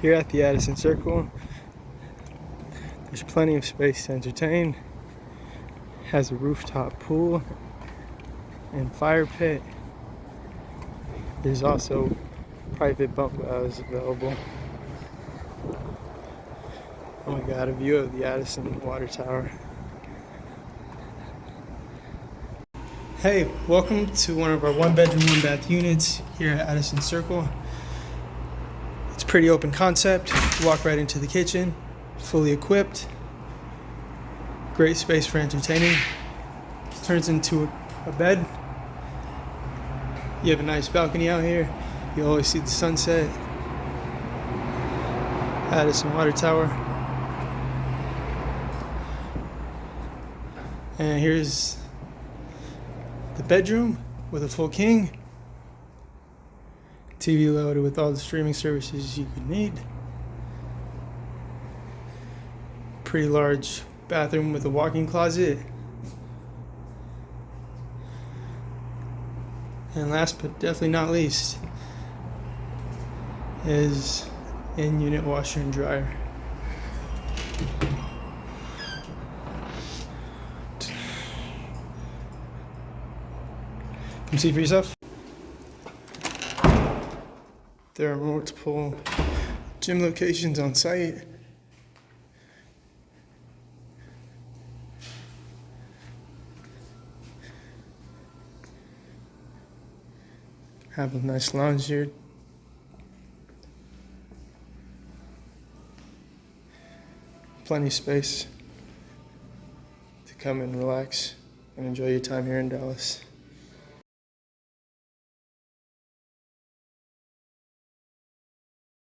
Here at the Addison Circle, there's plenty of space to entertain. Has a rooftop pool and fire pit. There's also private bungalows available. Oh my god, a view of the Addison water tower. Hey, welcome to one of our 1-bedroom, 1-bath units here at Addison Circle. It's a pretty open concept. You walk right into the kitchen, fully equipped. Great space for entertaining. Turns into a bed. You have a nice balcony out here. You always see the sunset. Addison water tower. And here's the bedroom with a full king. TV loaded with all the streaming services you could need. Pretty large bathroom with a walk-in closet. And last but definitely not least is in-unit washer and dryer. Come see for yourself. There are multiple gym locations on site. Have a nice lounge here. Plenty of space to come and relax and enjoy your time here in Dallas.